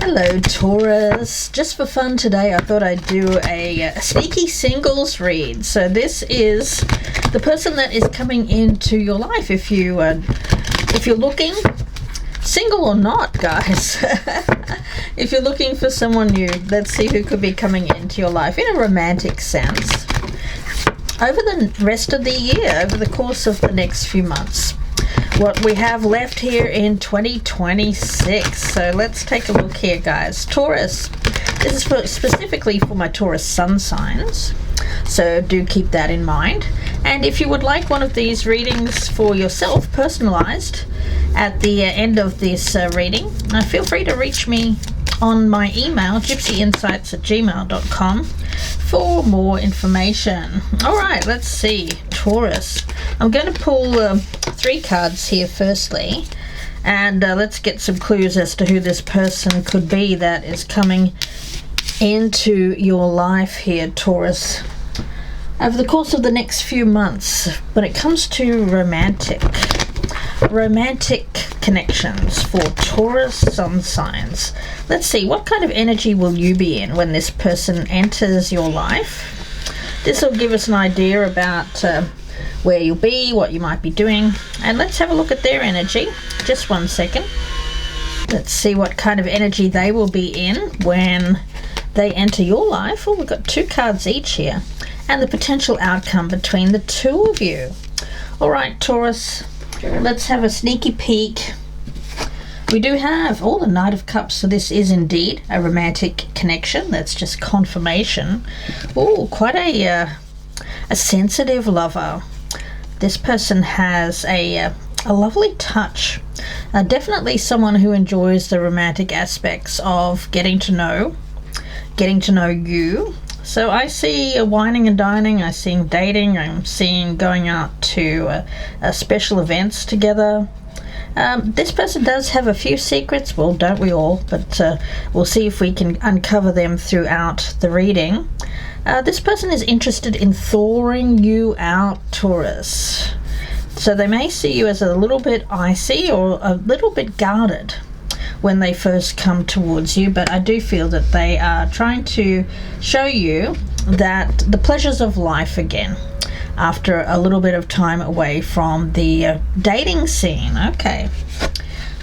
Hello Taurus, just for fun today I thought I'd do a sneaky singles read. So this is the person that is coming into your life if you're looking, single or not guys. If you're looking for someone new, let's see who could be coming into your life in a romantic sense over the rest of the year, over the course of the next few months. What we have left here in 2026. So let's take a look here, guys. Taurus, this is specifically for my Taurus sun signs, so do keep that in mind. And if you would like one of these readings for yourself, personalized, at the end of this reading, feel free to reach me on my email, gypsyinsights@gmail.com, for more information. All right, let's see. Taurus, I'm going to pull 3 cards here firstly, and let's get some clues as to who this person could be that is coming into your life here, Taurus, over the course of the next few months. When it comes to romantic connections for Taurus sun signs, let's see, what kind of energy will you be in when this person enters your life? This will give us an idea about where you'll be, what you might be doing, and let's have a look at their energy. Just one second. Let's see what kind of energy they will be in when they enter your life. Oh, we've got 2 cards each here, and the potential outcome between the two of you. All right, Taurus, let's have a sneaky peek. We do have the Knight of Cups, so this is indeed a romantic connection. That's just confirmation. Oh, quite a sensitive lover. This person has a lovely touch. Definitely someone who enjoys the romantic aspects of getting to know you. So I see whining and dining, I see dating, I'm seeing going out to special events together. This person does have a few secrets, well, don't we all, but we'll see if we can uncover them throughout the reading. This person is interested in thawing you out, Taurus. So they may see you as a little bit icy or a little bit guarded when they first come towards you, but I do feel that they are trying to show you that the pleasures of life again, after a little bit of time away from the dating scene. Okay.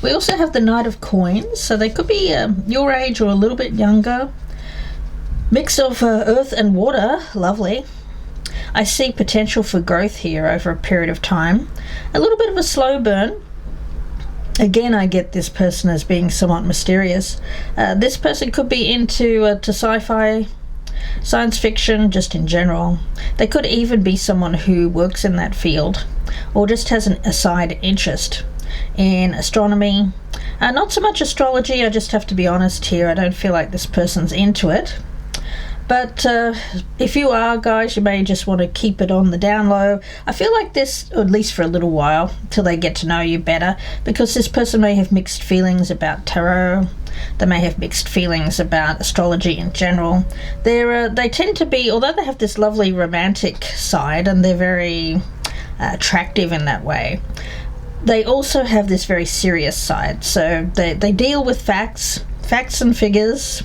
We also have the Knight of Coins, so they could be your age or a little bit younger. Mix of earth and water, lovely. I see potential for growth here over a period of time. A little bit of a slow burn. Again, I get this person as being somewhat mysterious. This person could be into to sci-fi, science fiction, just in general. They could even be someone who works in that field or just has a side interest in astronomy. Not so much astrology, I just have to be honest here. I don't feel like this person's into it. But if you are, guys, you may just want to keep it on the down low. I feel like this, at least for a little while, till they get to know you better, because this person may have mixed feelings about tarot. They may have mixed feelings about astrology in general. They tend to be, although they have this lovely romantic side and they're very attractive in that way, they also have this very serious side. So they deal with facts and figures.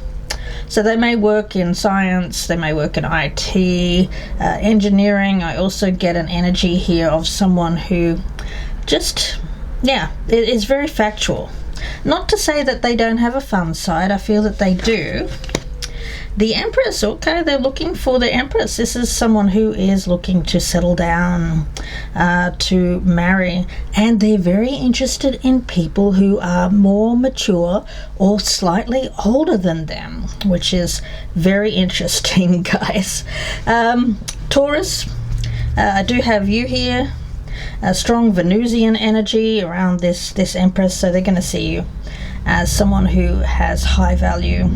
So they may work in science, they may work in IT, engineering. I also get an energy here of someone who just, it is very factual. Not to say that they don't have a fun side, I feel that they do. The Empress, okay, they're looking for the Empress. This is someone who is looking to settle down, to marry, and they're very interested in people who are more mature or slightly older than them, which is very interesting, guys. Taurus, I do have you here. A strong Venusian energy around this Empress, so they're going to see you as someone who has high value,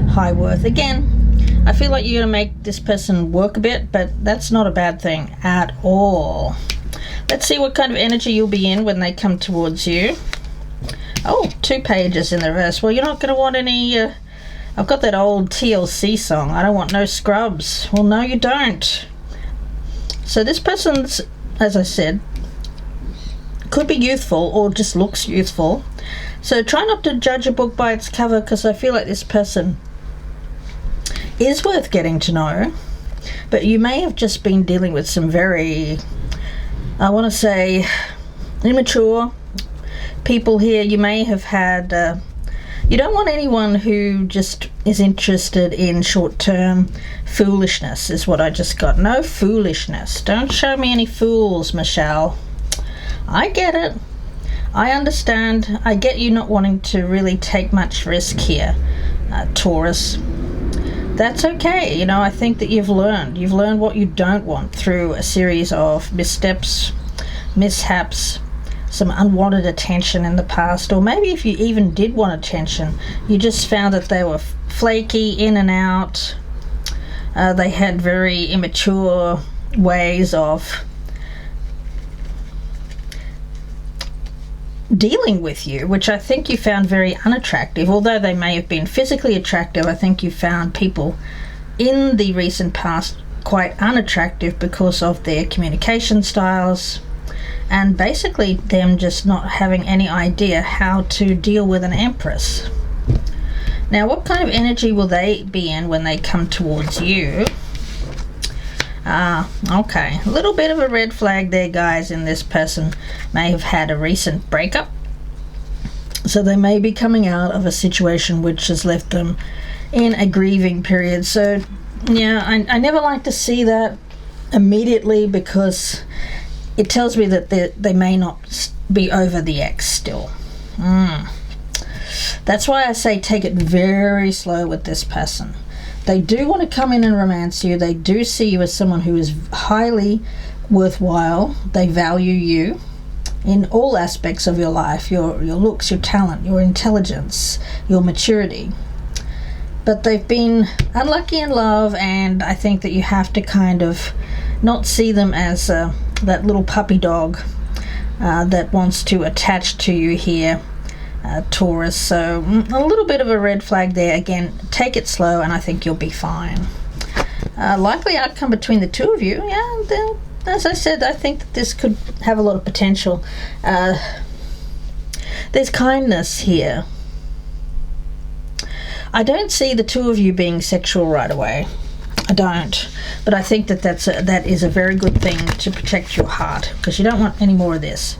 high worth. Again, I feel like you're going to make this person work a bit, but that's not a bad thing at all. Let's see what kind of energy you'll be in when they come towards you. Oh, 2 pages in the reverse. Well, you're not going to want any... I've got that old TLC song, I don't want no scrubs. Well, no, you don't. So this person's, as I said, could be youthful or just looks youthful. So try not to judge a book by its cover, because I feel like this person is worth getting to know, but you may have just been dealing with some very, I want to say, immature people here. You may have had, you don't want anyone who just is interested in short-term foolishness, is what I just got. No foolishness. Don't show me any fools, Michelle. I get it. I understand. I get you not wanting to really take much risk here, Taurus. That's okay. You know, I think that you've learned what you don't want through a series of missteps, mishaps, some unwanted attention in the past, or maybe if you even did want attention, you just found that they were flaky, in and out. They had very immature ways of dealing with you, which I think you found very unattractive. Although they may have been physically attractive, I think you found people in the recent past quite unattractive because of their communication styles, and basically them just not having any idea how to deal with an Empress. Now, what kind of energy will they be in when they come towards you? Okay, a little bit of a red flag there, guys. In this person may have had a recent breakup, so they may be coming out of a situation which has left them in a grieving period. So yeah, I never like to see that immediately, because it tells me that they may not be over the ex still. That's why I say take it very slow with this person. They do want to come in and romance you. They do see you as someone who is highly worthwhile. They value you in all aspects of your life, your looks, your talent, your intelligence, your maturity. But they've been unlucky in love, and I think that you have to kind of not see them as that little puppy dog that wants to attach to you here, Taurus. So a little bit of a red flag there. Again, take it slow and I think you'll be fine. Likely outcome between the two of you, yeah, as I said, I think that this could have a lot of potential. There's kindness here. I don't see the two of you being sexual right away. I don't. But I think that that is a very good thing to protect your heart, because you don't want any more of this.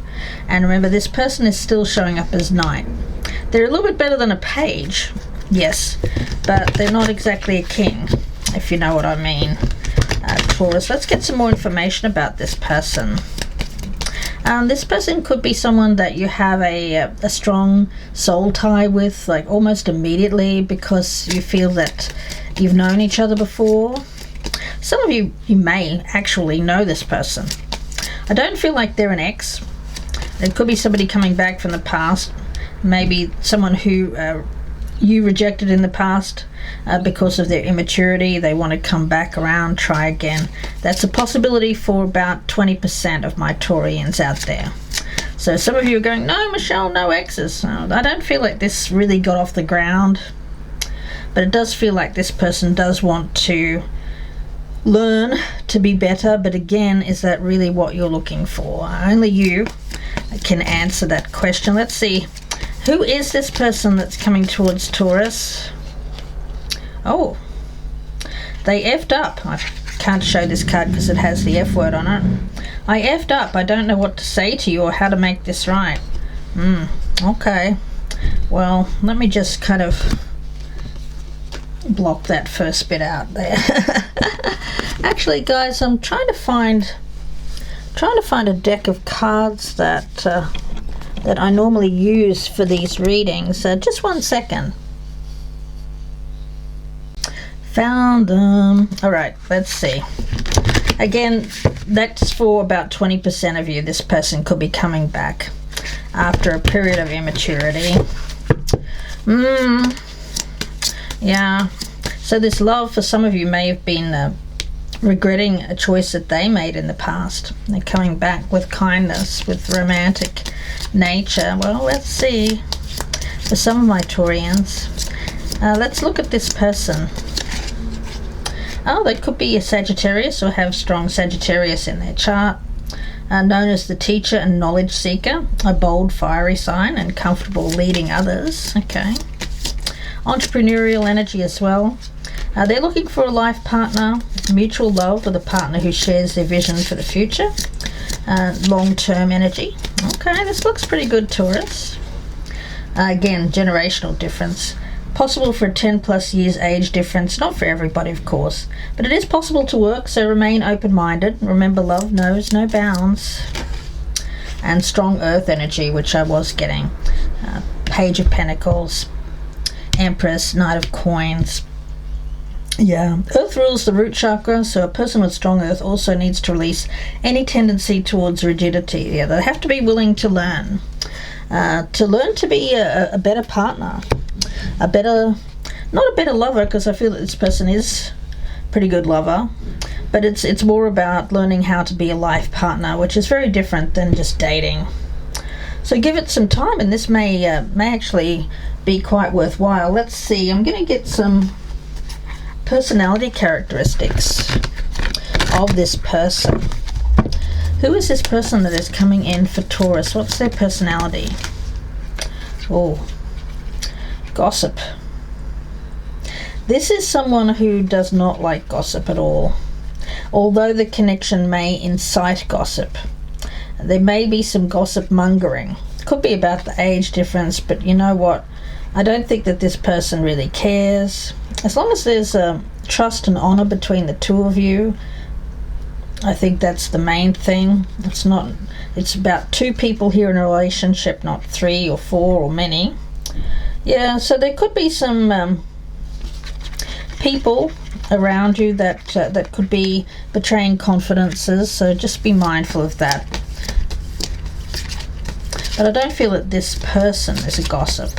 And remember, this person is still showing up as knight. They're a little bit better than a page, yes, but they're not exactly a king, if you know what I mean, Taurus. Let's get some more information about this person. This person could be someone that you have a strong soul tie with, like almost immediately, because you feel that you've known each other before. Some of you may actually know this person. I don't feel like they're an ex. It could be somebody coming back from the past, maybe someone who you rejected in the past because of their immaturity. They want to come back around, try again. That's a possibility for about 20% of my Taurians out there. So some of you are going, no, Michelle, no exes. I don't feel like this really got off the ground, but it does feel like this person does want to learn to be better. But again, is that really what you're looking for? Only you can answer that question. Let's see. Who is this person that's coming towards Taurus? Oh, they effed up. I can't show this card because it has the F word on it. I effed up. I don't know what to say to you or how to make this right. Okay. Well, let me just kind of block that first bit out there. Actually, guys, I'm trying to find a deck of cards that I normally use for these readings. Just one second. Found them. All right, let's see. Again, that's for about 20% of you. This person could be coming back after a period of immaturity. Yeah. So this love for some of you may have been regretting a choice that they made in the past. They're coming back with kindness, with romantic nature. Well, let's see. For some of my Taurians, let's look at this person. Oh, they could be a Sagittarius or have strong Sagittarius in their chart. known as the teacher and knowledge seeker, a bold, fiery sign and comfortable leading others. Okay. Entrepreneurial energy as well. They're looking for a life partner, mutual love with a partner who shares their vision for the future. Long-term energy. Okay, this looks pretty good, Taurus. Again, generational difference. Possible for a 10 plus years age difference. Not for everybody, of course, but it is possible to work, so remain open-minded. Remember, love knows no bounds. And strong earth energy, which I was getting. Page of Pentacles, Empress, Knight of Coins. Yeah, earth rules the root chakra, so a person with strong earth also needs to release any tendency towards rigidity. Yeah, they have to be willing to learn to be a better partner, not a better lover, because I feel that this person is a pretty good lover, but it's more about learning how to be a life partner, which is very different than just dating. So give it some time, and this may actually be quite worthwhile. Let's see, I'm going to get some personality characteristics of this person. Who is this person that is coming in for Taurus? What's their personality? Oh, gossip. This is someone who does not like gossip at all, although the connection may incite gossip. There may be some gossip mongering. Could be about the age difference, but you know what? I don't think that this person really cares. As long as there's trust and honor between the two of you, I think that's the main thing. It's about two people here in a relationship, not 3 or 4 or many. Yeah, so there could be some people around you that could be betraying confidences, so just be mindful of that. But I don't feel that this person is a gossip.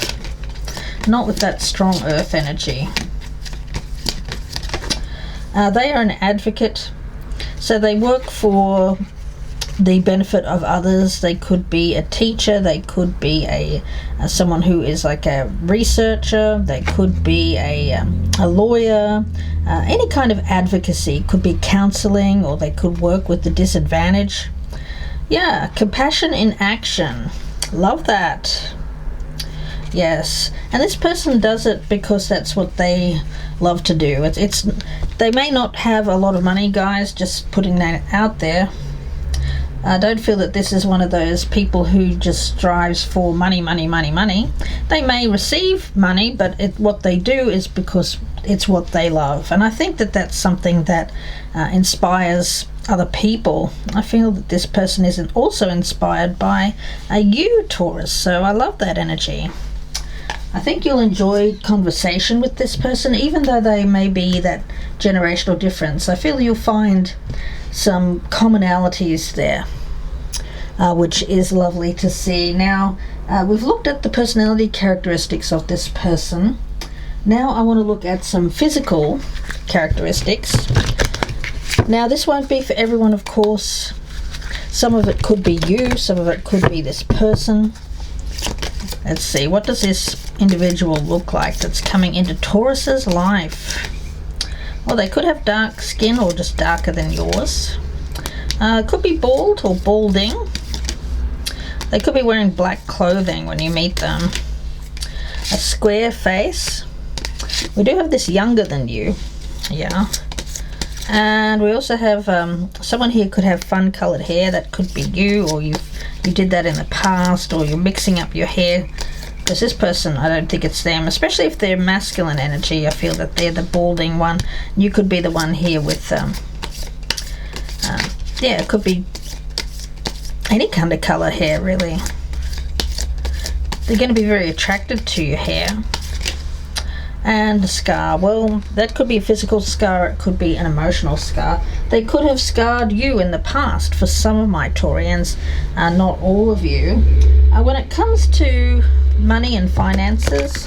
Not with that strong earth energy. They are an advocate, so they work for the benefit of others. They could be a teacher, they could be someone who is like a researcher, they could be a lawyer, any kind of advocacy. Could be counseling, or they could work with the disadvantaged. Yeah, compassion in action. Love that. Yes, and this person does it because that's what they love to do. They may not have a lot of money, guys, just putting that out there. I don't feel that this is one of those people who just strives for money. They may receive money, but what they do is because it's what they love. And I think that that's something that inspires other people. I feel that this person is also inspired by you, Taurus, so I love that energy. I think you'll enjoy conversation with this person, even though they may be that generational difference. I feel you'll find some commonalities there, which is lovely to see. Now, we've looked at the personality characteristics of this person. Now I want to look at some physical characteristics. Now, this won't be for everyone, of course. Some of it could be you, some of it could be this person. Let's see, what does this individual look like that's coming into Taurus's life? Well, they could have dark skin or just darker than yours. Could be bald or balding. They could be wearing black clothing when you meet them. A square face. We do have this younger than you. Yeah. And we also have someone here could have fun colored hair. That could be you, or you did that in the past, or you're mixing up your hair. Because this person, I don't think it's them, especially if they're masculine energy. I feel that they're the balding one. You could be the one here with yeah, it could be any kind of color hair, really. They're going to be very attracted to your hair. And a scar, well, that could be a physical scar, it could be an emotional scar. They could have scarred you in the past for some of my Taurians, not all of you. When it comes to money and finances,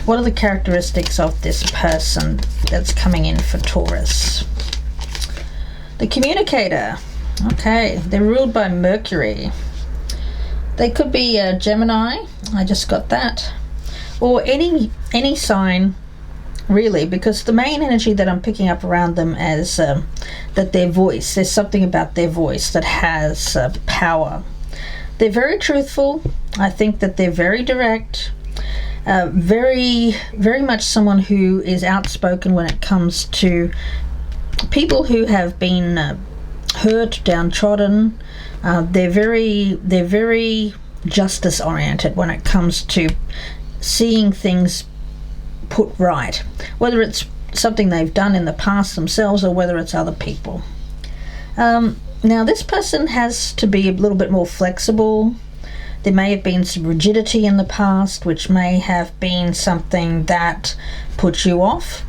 what are the characteristics of this person that's coming in for Taurus? The communicator. Okay, they're ruled by Mercury. They could be a Gemini, I just got that. Or any sign really, because the main energy that I'm picking up around them is that there's something about their voice that has power. They're very truthful. I think that they're very direct, very, very much someone who is outspoken when it comes to people who have been hurt, downtrodden. They're very justice oriented when it comes to seeing things put right, whether it's something they've done in the past themselves or whether it's other people. Now this person has to be a little bit more flexible. There may have been some rigidity in the past, which may have been something that put you off.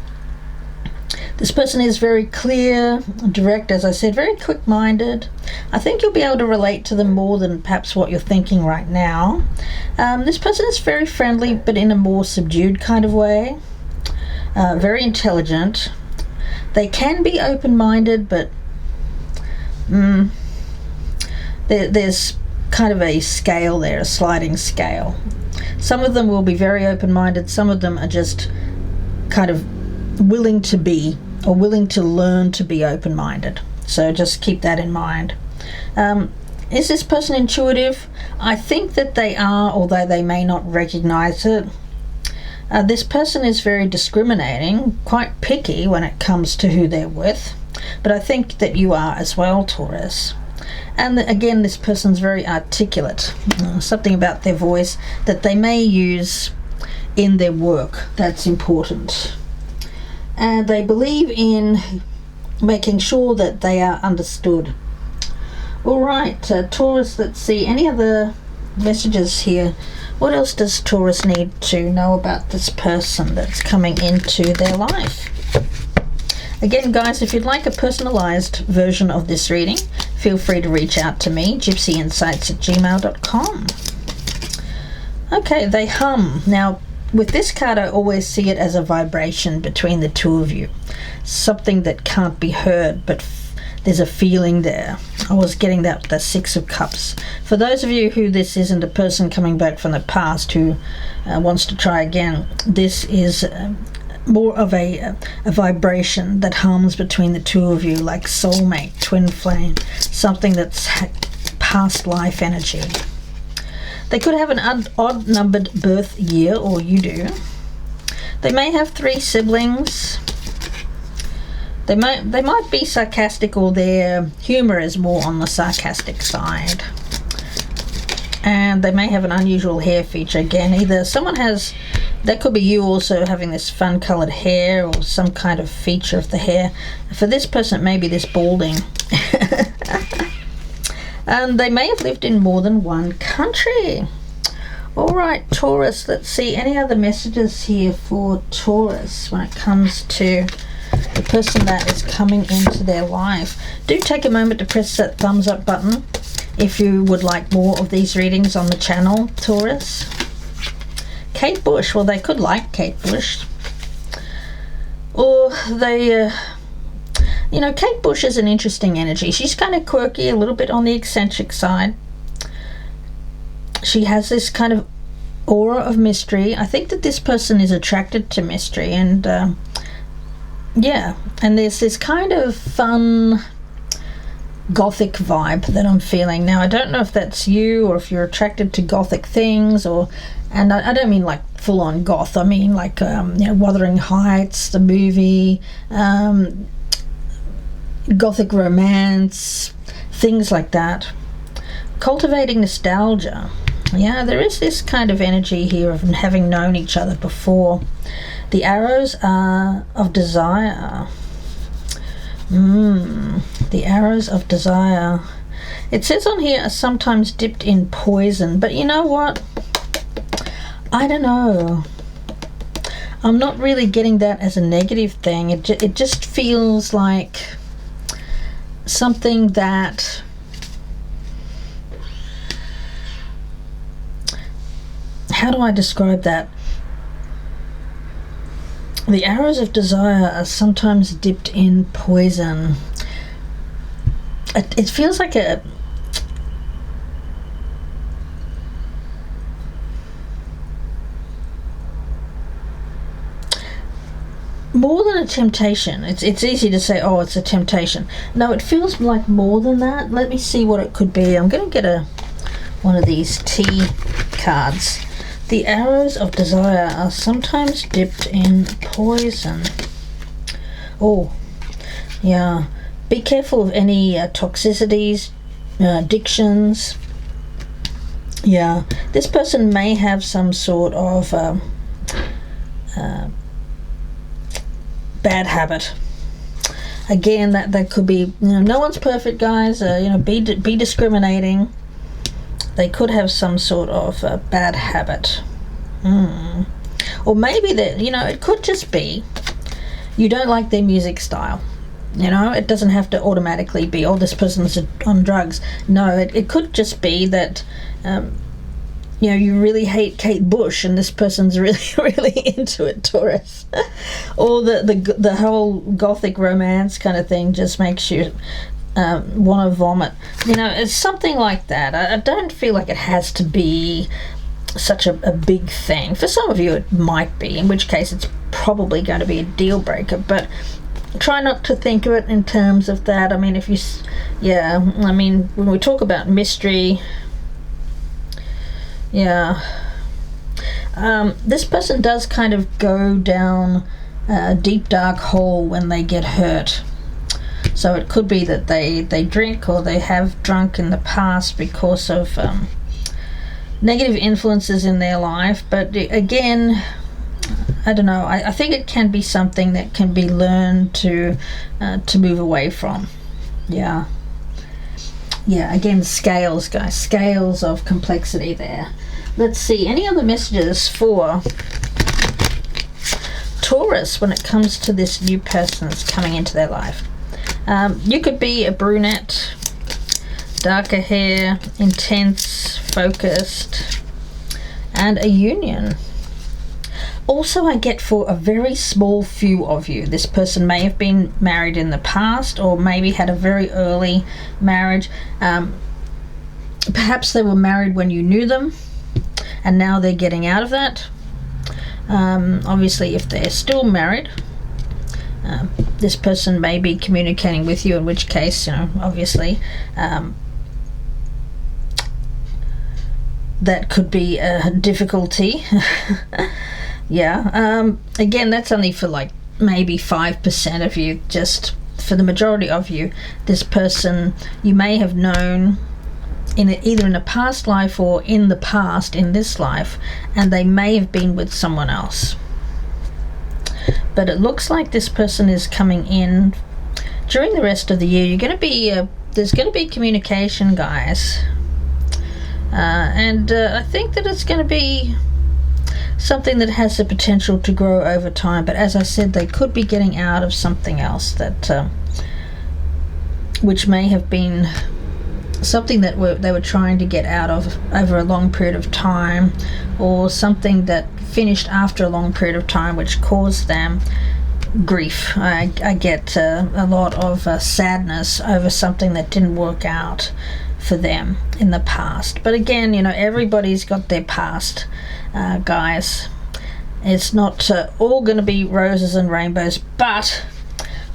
This person is very clear, direct, as I said, very quick-minded. I think you'll be able to relate to them more than perhaps what you're thinking right now. This person is very friendly, but in a more subdued kind of way. Very intelligent. They can be open-minded, but there's kind of a scale there, a sliding scale. Some of them will be very open-minded. Some of them are just kind of willing to be, or willing to learn to be open-minded. So just keep that in mind. Is this person intuitive? I think that they are, although they may not recognize it. This person is very discriminating, quite picky when it comes to who they're with, but I think that you are as well, Taurus. And again, this person's very articulate. Something about their voice that they may use in their work that's important. And they believe in making sure that they are understood. All right, Taurus, let's see. Any other messages here? What else does Taurus need to know about this person that's coming into their life? Again, guys, if you'd like a personalized version of this reading, feel free to reach out to me, gypsyinsights@gmail.com. Okay, they hum. Now, with this card, I always see it as a vibration between the two of you. Something that can't be heard, but there's a feeling there. I was getting that with the Six of Cups. For those of you who this isn't a person coming back from the past who wants to try again, this is more of a vibration that hums between the two of you, like soulmate, twin flame, something that's past life energy. They could have an odd numbered birth year, or you do. They may have 3 siblings. They might be sarcastic, or their humor is more on the sarcastic side. And they may have an unusual hair feature. Again, either someone has, that could be you also having this fun colored hair or some kind of feature of the hair. For this person, it may be this balding. And they may have lived in more than one country. All right, Taurus, let's see. Any other messages here for Taurus when it comes to the person that is coming into their life? Do take a moment to press that thumbs up button if you would like more of these readings on the channel, Taurus. Kate Bush, well, they could like Kate Bush. Or they, Kate Bush is an interesting energy. She's kind of quirky, a little bit on the eccentric side. She has this kind of aura of mystery. I think that this person is attracted to mystery, and and there's this kind of fun gothic vibe that I'm feeling. Now, I don't know if that's you or if you're attracted to gothic things, and I don't mean like full-on goth. I mean like Wuthering Heights, the movie, gothic romance, things like that. Cultivating nostalgia. Yeah, there is this kind of energy here of having known each other before. The arrows are of desire. The arrows of desire. It says on here are sometimes dipped in poison, but you know what? I don't know. I'm not really getting that as a negative thing. It just feels like something that how do I describe that? The arrows of desire are sometimes dipped in poison. It feels like a more than a temptation. It's easy to say, oh, it's a temptation. No, it feels like more than that. Let me see what it could be. I'm going to get one of these tea cards. The arrows of desire are sometimes dipped in poison. Oh, yeah. Be careful of any toxicities, addictions. Yeah, this person may have some sort of bad habit. Again, that could be, no one's perfect, guys. Be discriminating. They could have some sort of bad habit. Or maybe that, it could just be you don't like their music style. It doesn't have to automatically be, oh, this person's on drugs. No, it could just be that you really hate Kate Bush and this person's really, really into it, Taurus. Or the whole gothic romance kind of thing just makes you want to vomit. It's something like that. I don't feel like it has to be such a big thing. For some of you it might be, in which case it's probably going to be a deal breaker, but try not to think of it in terms of that. When we talk about mystery, this person does kind of go down a deep dark hole when they get hurt. So it could be that they drink or they have drunk in the past because of negative influences in their life. But again, I don't know. I think it can be something that can be learned to move away from. Yeah. Again, scales, guys. Scales of complexity there. Let's see. Any other messages for Taurus when it comes to this new person that's coming into their life? You could be a brunette, darker hair, intense, focused, and a union. Also, I get for a very small few of you, this person may have been married in the past or maybe had a very early marriage. Perhaps they were married when you knew them and now they're getting out of that. Obviously, if they're still married, this person may be communicating with you, in which case, obviously, that could be a difficulty. Again, that's only for like maybe 5% of you. Just for the majority of you, this person you may have known either in a past life or in the past in this life, and they may have been with someone else. But it looks like this person is coming in during the rest of the year. There's going to be communication, guys, and I think that it's going to be something that has the potential to grow over time. But as I said, they could be getting out of something else that which may have been something that they were trying to get out of over a long period of time, or something that finished after a long period of time which caused them grief. I get a lot of sadness over something that didn't work out for them in the past. But again, everybody's got their past, guys. It's not all going to be roses and rainbows, but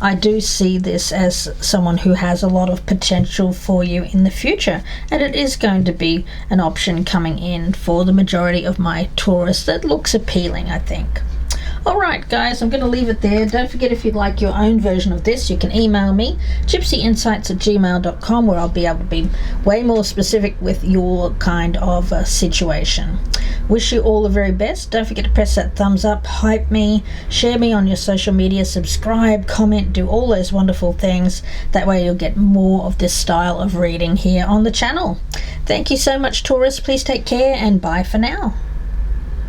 I do see this as someone who has a lot of potential for you in the future, and it is going to be an option coming in for the majority of my Taurus that looks appealing, I think. Alright guys, I'm going to leave it there. Don't forget, if you'd like your own version of this, you can email me, gypsyinsights@gmail.com, where I'll be able to be way more specific with your kind of situation. Wish you all the very best. Don't forget to press that thumbs up, hype me, share me on your social media, subscribe, comment, do all those wonderful things. That way you'll get more of this style of reading here on the channel. Thank you so much, Taurus. Please take care and bye for now.